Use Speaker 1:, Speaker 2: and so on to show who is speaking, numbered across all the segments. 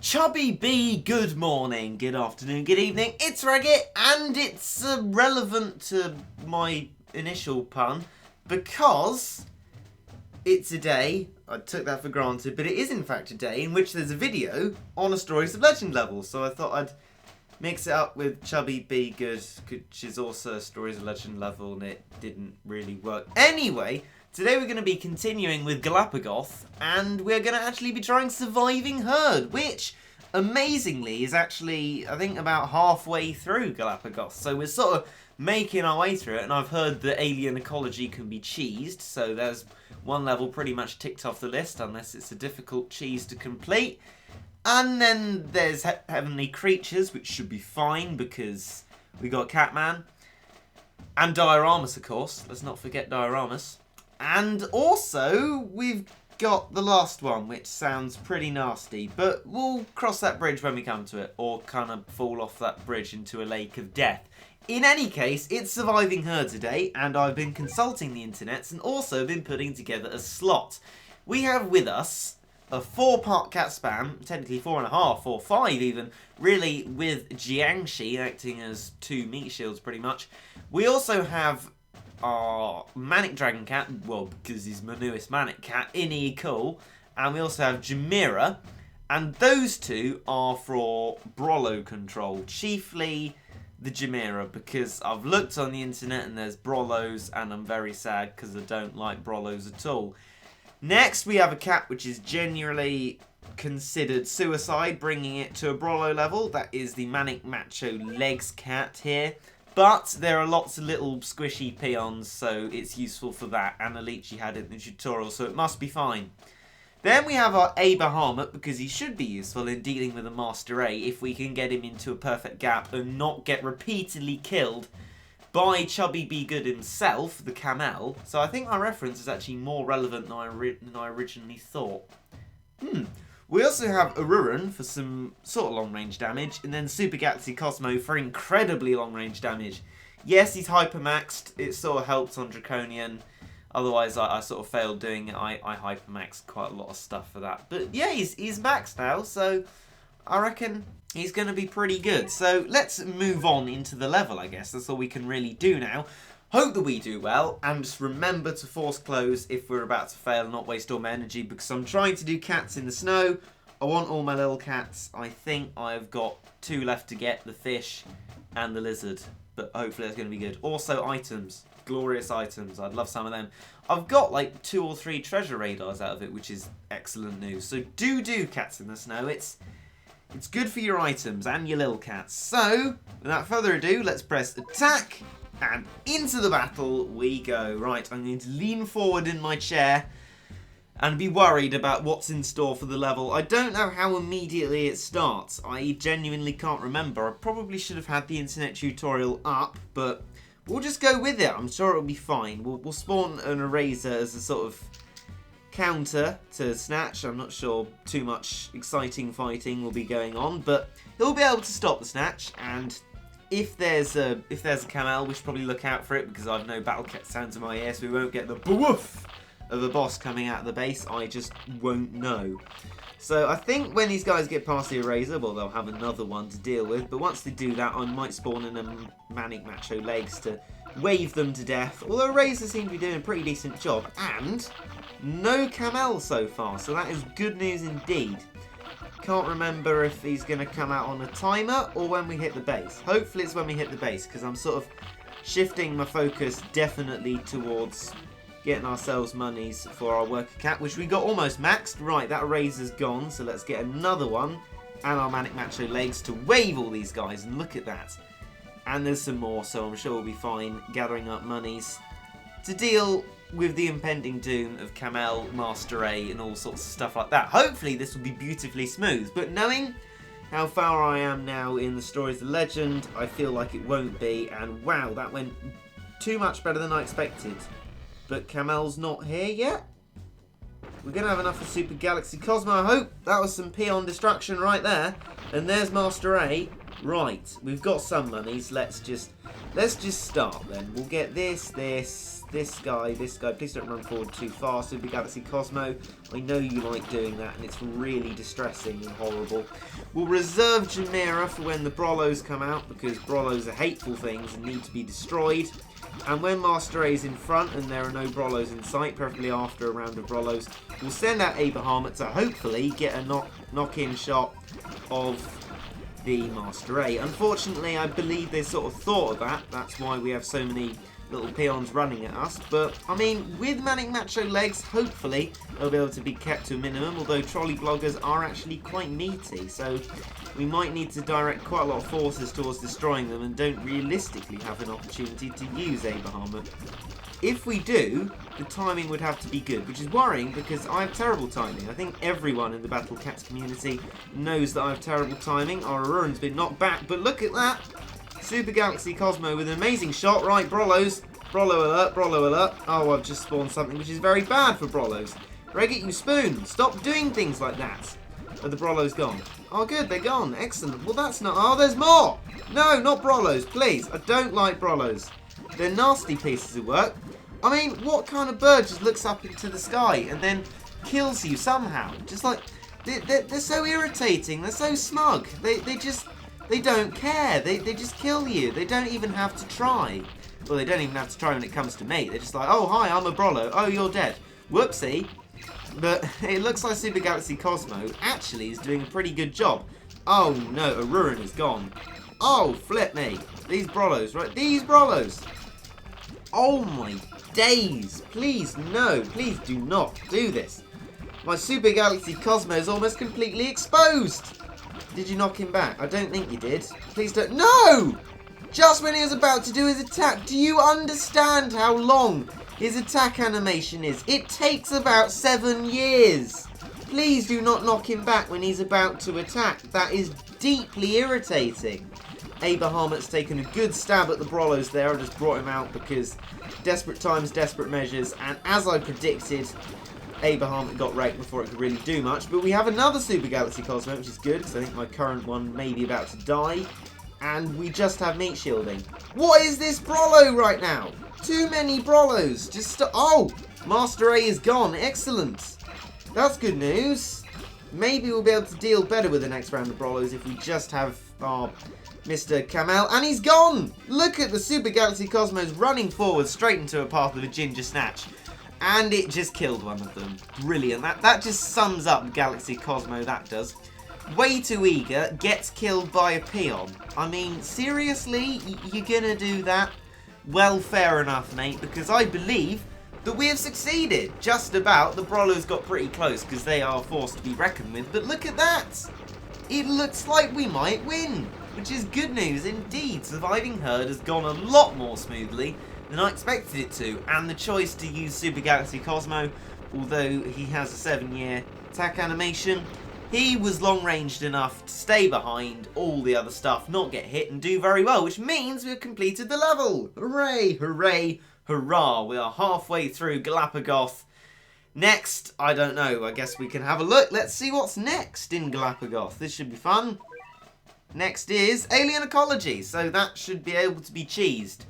Speaker 1: Chubby B, good morning, good afternoon, good evening. It's Regit, and it's relevant to my initial pun because it's a day, I took that for granted, but it is in fact a day in which there's a video on a Stories of Legend level. So I thought I'd mix it up with Chubby B Good, which is also a Stories of Legend level, and it didn't really work. Anyway, today we're going to be continuing with Galapa-Goth, and we're going to actually be trying Surviving Herd, which, amazingly, is actually, I think, about halfway through Galapa-Goth. So we're sort of making our way through it, and I've heard that alien ecology can be cheesed, so there's one level pretty much ticked off the list, unless it's a difficult cheese to complete. And then there's heavenly creatures, which should be fine, because we got Catman. And Dioramas, of course. Let's not forget Dioramas. And also, we've got the last one, which sounds pretty nasty, but we'll cross that bridge when we come to it, or kind of fall off that bridge into a lake of death. In any case, it's Surviving Herd today, and I've been consulting the internets and also been putting together a slot. We have with us a 4-part cat spam, technically 4.5 or 5 even, really, with Jiangxi acting as 2 meat shields pretty much. We also have our Manic Dragon Cat, well, because he's my newest Manic Cat, Innie Cool, and we also have Jamira, and those two are for Brollow control, chiefly the Jamira, because I've looked on the internet and there's Brollows, and I'm very sad because I don't like Brollows at all. Next, we have a cat which is genuinely considered suicide, bringing it to a Brollow level. That is the Manic Macho Legs cat here. But there are lots of little squishy peons, so it's useful for that. And Alici had it in the tutorial, so it must be fine. Then we have our A Bahamut, because he should be useful in dealing with a Master A if we can get him into a perfect gap and not get repeatedly killed by Chubby B Good himself, the Camel. So I think my reference is actually more relevant than I originally thought. We also have Aruran for some sort of long-range damage, and then Super Galaxy Cosmo for incredibly long-range damage. Yes, he's hypermaxed. It sort of helps on Draconian. Otherwise, I sort of failed doing it. I hypermaxed quite a lot of stuff for that. But yeah, he's maxed now, so I reckon he's going to be pretty good. So let's move on into the level, I guess. That's all we can really do now. Hope that we do well, and just remember to force close if we're about to fail and not waste all my energy, because I'm trying to do cats in the snow. I want all my little cats. I think I've got 2 left to get, the fish and the lizard, but hopefully that's going to be good. Also items, glorious items. I'd love some of them. I've got like 2 or 3 treasure radars out of it, which is excellent news. So do cats in the snow. It's good for your items and your little cats. So without further ado, let's press attack. And into the battle we go. Right, I'm going to lean forward in my chair and be worried about what's in store for the level. I don't know how immediately it starts. I genuinely can't remember. I probably should have had the internet tutorial up, but we'll just go with it. I'm sure it'll be fine. We'll spawn an eraser as a sort of counter to Snatch. I'm not sure too much exciting fighting will be going on, but he'll be able to stop the Snatch, and if there's a Camel, we should probably look out for it, because I've no battle cat sounds in my ear, so we won't get the boof of a boss coming out of the base. I just won't know. So I think when these guys get past the eraser, well, they'll have another one to deal with, but once they do that, I might spawn in a Manic Macho Legs to wave them to death, although Eraser seem to be doing a pretty decent job, and no Camel so far, so that is good news indeed. Can't remember if he's going to come out on a timer or when we hit the base. Hopefully it's when we hit the base, because I'm sort of shifting my focus definitely towards getting ourselves monies for our worker cat, which we got almost maxed. Right, that eraser's gone, so let's get another one and our Manic Macho Legs to wave all these guys, and look at that. And there's some more, so I'm sure we'll be fine gathering up monies to deal with the impending doom of Camel, Master A, and all sorts of stuff like that. Hopefully this will be beautifully smooth, but knowing how far I am now in the Stories of Legend, I feel like it won't be, and wow, that went too much better than I expected. But Camel's not here yet. We're going to have enough of Super Galaxy Cosmo, I hope. That was some peon destruction right there. And there's Master A. Right, we've got some monies. Let's just start then. We'll get this, this guy. Please don't run forward too fast. Super Galaxy Cosmo, I know you like doing that, and it's really distressing and horrible. We'll reserve Jamira for when the Brollows come out, because Brollows are hateful things and need to be destroyed. And when Master A is in front and there are no Brollows in sight, preferably after a round of Brollows, we'll send out a Bahamut to hopefully get a knock-in shot of the Master A. Unfortunately, I believe they sort of thought of that. That's why we have so many little peons running at us. But, I mean, with Manic Macho legs, hopefully they'll be able to be kept to a minimum, although trolley bloggers are actually quite meaty. So we might need to direct quite a lot of forces towards destroying them and don't realistically have an opportunity to use a Bahamut. If we do, the timing would have to be good, which is worrying because I have terrible timing. I think everyone in the Battle Cats community knows that I have terrible timing. Our Auroran's been knocked back, but look at that! Super Galaxy Cosmo with an amazing shot. Right, Brollows. Brollo alert, Brollo alert. Oh, I've just spawned something which is very bad for Brollows. Regit, you spoon! Stop doing things like that! Are the Brollows gone? Oh, good, they're gone. Excellent. Well, that's not... Oh, there's more! No, not Brollows, please. I don't like Brollows. They're nasty pieces of work. I mean, what kind of bird just looks up into the sky and then kills you somehow? Just like, they're so irritating. They're so smug. They don't care. They just kill you. They don't even have to try. Well, they don't even have to try when it comes to me. They're just like, oh, hi, I'm a Brollo. Oh, you're dead. Whoopsie. But it looks like Super Galaxy Cosmo actually is doing a pretty good job. Oh, no, Auroran is gone. Oh, flip me. These Brollows, right? These Brollows. Oh, my days. Please, no. Please do not do this. My Super Galaxy Cosmo is almost completely exposed. Did you knock him back? I don't think you did. Please don't. No! Just when he was about to do his attack. Do you understand how long his attack animation is? It takes about 7 years. Please do not knock him back when he's about to attack. That is deeply irritating. A Bahamut's taken a good stab at the Brollows there. I just brought him out because desperate times, desperate measures. And as I predicted, a Bahamut got wrecked before it could really do much. But we have another Super Galaxy Cosmo, which is good because I think my current one may be about to die. And we just have meat shielding. What is this Brollo right now? Too many Brollos. Oh, Master A is gone. Excellent. That's good news. Maybe we'll be able to deal better with the next round of Brollos if we just have our Mr. Kamel. And he's gone. Look at the Super Galaxy Cosmos running forward straight into a path of a Ginger Snatch. And it just killed one of them. Brilliant. That just sums up Galaxy Cosmo, that does. Way too eager, gets killed by a peon. I mean, seriously? You're gonna do that? Well, fair enough, mate, because I believe that we have succeeded. Just about. The Brollows got pretty close because they are forced to be reckoned with. But look at that! It looks like we might win, which is good news indeed. Surviving Herd has gone a lot more smoothly than I expected it to, and the choice to use Super Galaxy Cosmo, although he has a 7-year attack animation, he was long-ranged enough to stay behind all the other stuff, not get hit, and do very well, which means we've completed the level. Hooray, hooray, hurrah. We are halfway through Galapa-Goth. Next, I don't know, I guess we can have a look. Let's see what's next in Galapa-Goth. This should be fun. Next is Alien Ecology, so that should be able to be cheesed.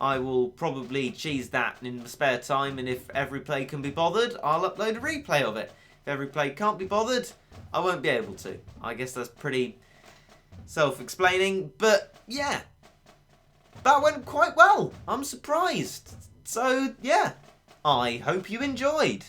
Speaker 1: I will probably cheese that in the spare time, and if every play can be bothered, I'll upload a replay of it. If every play can't be bothered, I won't be able to. I guess that's pretty self-explaining, but yeah. That went quite well. I'm surprised. So, yeah. I hope you enjoyed.